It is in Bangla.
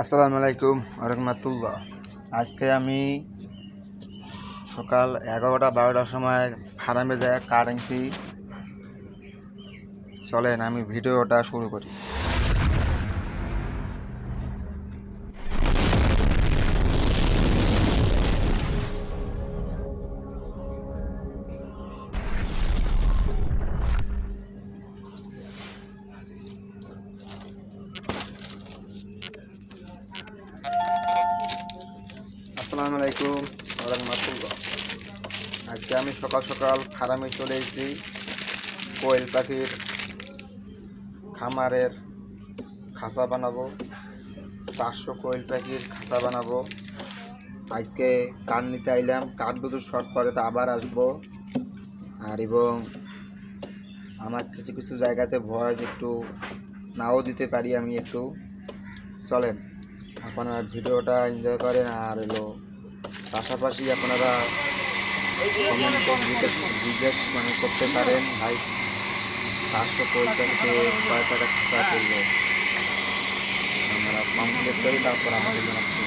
আসসালামু আলাইকুম রহমতুল্লাহ। আজকে আমি সকাল 11টা-12টার সময় ফার্মে যায় কাঠ আনছি। চলেন আমি ভিডিওটা শুরু করি। আসসালামু আলাইকুম রহমতুল্লাহ। আজকে আমি সকাল সকাল ফার্মে চলে এসেছি। কোয়েল পাখির খামারের খাঁচা বানাবো, 500 কোয়েল পাখির খাঁচা বানাবো। আজকে কাঠ নিতে আইলাম, কাঠ দুটো শর্ট পরে তো আবার আসবো। আর এবং আমার কিছু কিছু জায়গাতে ভয়েস একটু নাও দিতে পারি আমি একটু। চলেন আপনারা ভিডিওটা এনজয় করেন। আর পাশাপাশি আপনারা কমেন্ট জিজ্ঞেস করতে পারেন, ভাই 500 পয়সাতে কয় টাকা খরচা করলো, আমরা কমপ্লিট করি তারপর আমাদের জানাচ্ছি।